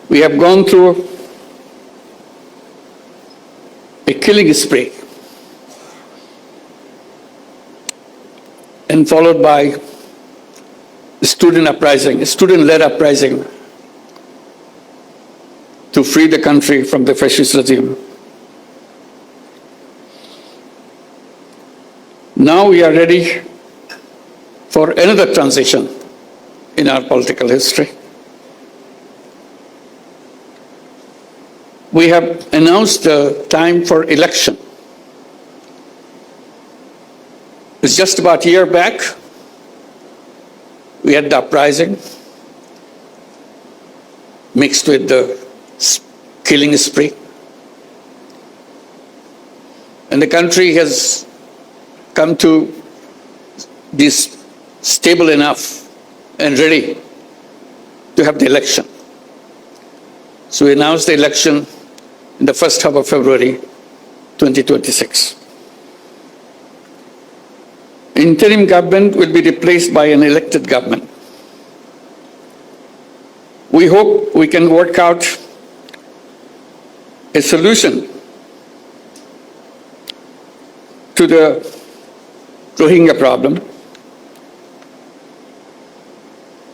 We have gone through a killing spree and followed by student-led uprising to free the country from the fascist regime. Now we are ready for another transition in our political history. We have announced the time for election. It's just about a year back, we had the uprising mixed with the killing spree. And the country has come to be stable enough and ready to have the election. So we announced the election in the first half of February 2026. Interim government will be replaced by an elected government. We hope we can work out a solution to the Rohingya problem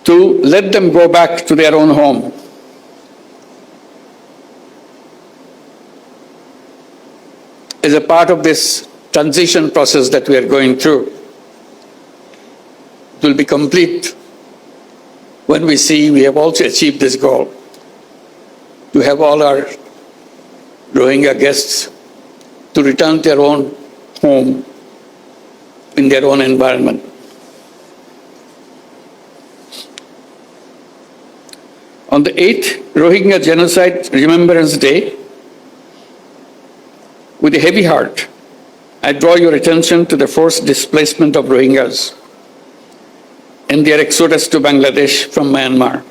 to let them go back to their own home. As a part of this transition process that we are going through, it will be complete when we see we have also achieved this goal to have all our Rohingya guests to return to their own home in their own environment. On the 8th Rohingya Genocide Remembrance Day, with a heavy heart, I draw your attention to the forced displacement of Rohingyas and their exodus to Bangladesh from Myanmar.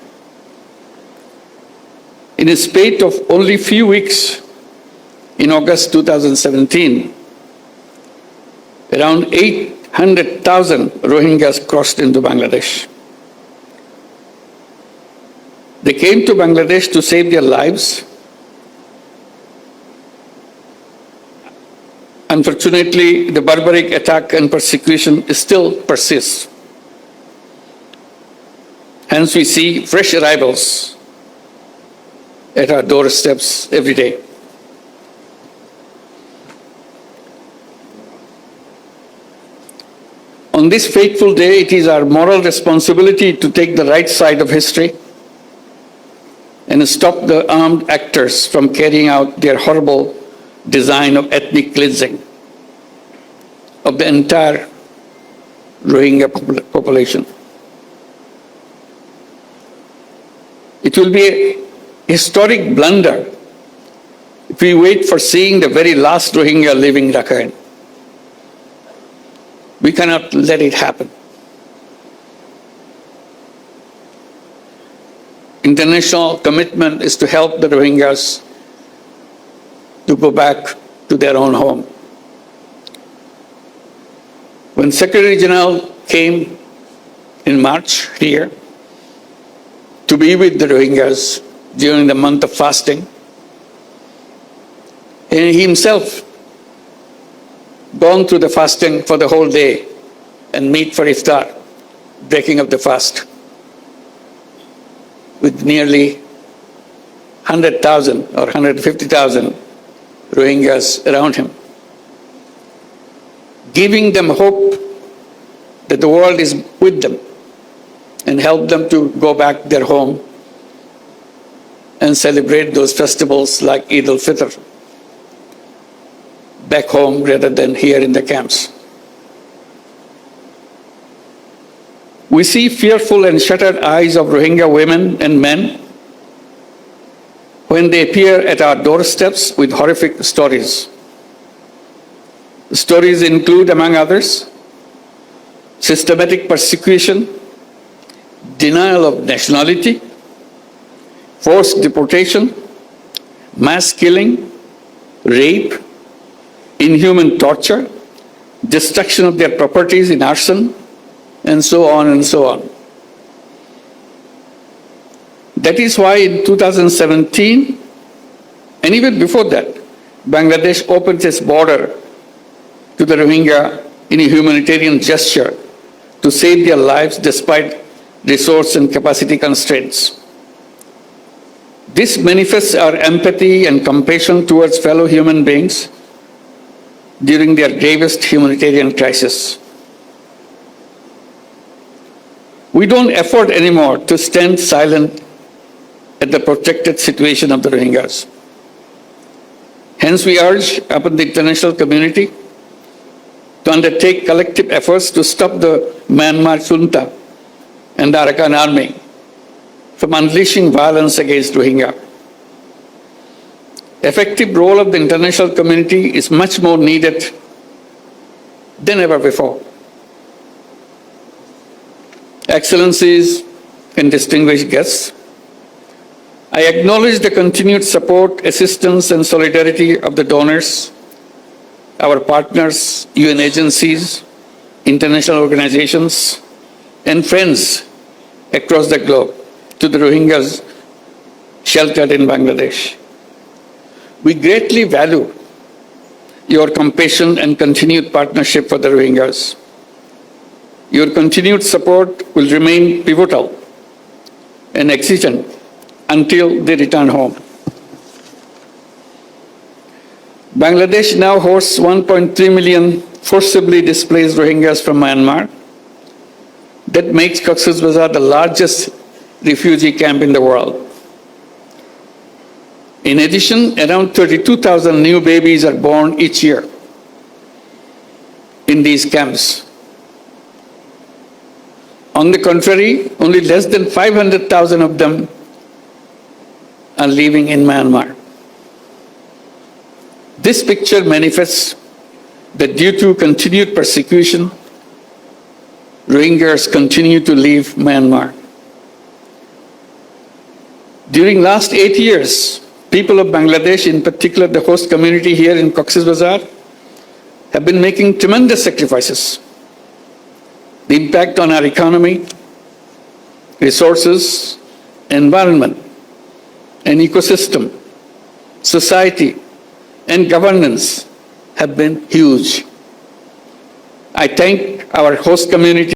In a spate of only few weeks, in August 2017, around 800,000 Rohingyas crossed into Bangladesh. They came to Bangladesh to save their lives. Unfortunately, the barbaric attack and persecution still persists. Hence, we see fresh arrivals at our doorsteps every day. On this fateful day, it is our moral responsibility to take the right side of history and stop the armed actors from carrying out their horrible design of ethnic cleansing of the entire Rohingya population. It will be a historic blunder if we wait for seeing the very last Rohingya living Rakhine. We cannot let it happen. International commitment is to help the Rohingyas to go back to their own home. When Secretary General came in March here to be with the Rohingyas during the month of fasting, and he himself gone through the fasting for the whole day and meet for iftar, breaking of the fast, with nearly 100,000 or 150,000 Rohingyas around him, giving them hope that the world is with them and help them to go back their home and celebrate those festivals like Eid al-Fitr back home rather than here in the camps. We see fearful and shuttered eyes of Rohingya women and men when they appear at our doorsteps with horrific stories. The stories include, among others, systematic persecution, denial of nationality, forced deportation, mass killing, rape, inhuman torture, destruction of their properties in arson, and so on and so on. That is why in 2017, and even before that, Bangladesh opened its border to the Rohingya in a humanitarian gesture to save their lives despite resource and capacity constraints. This manifests our empathy and compassion towards fellow human beings during their gravest humanitarian crisis. We don't afford anymore to stand silent at the protracted situation of the Rohingyas. Hence, we urge upon the international community to undertake collective efforts to stop the Myanmar junta and the Arakan army from unleashing violence against Rohingya. Effective role of the international community is much more needed than ever before. Excellencies and distinguished guests, I acknowledge the continued support, assistance, and solidarity of the donors, our partners, UN agencies, international organizations, and friends across the globe to the Rohingyas sheltered in Bangladesh. We greatly value your compassion and continued partnership for the Rohingyas. Your continued support will remain pivotal and exigent until they return home. Bangladesh now hosts 1.3 million forcibly displaced Rohingyas from Myanmar. That makes Cox's Bazar the largest refugee camp in the world. In addition, around 32,000 new babies are born each year in these camps. On the contrary, only less than 500,000 of them are living in Myanmar. This picture manifests that due to continued persecution, Rohingyas continue to leave Myanmar. During last 8 years, people of Bangladesh, in particular the host community here in Cox's Bazar, have been making tremendous sacrifices. The impact on our economy, resources, environment, and ecosystem, society, and governance have been huge. I thank our host community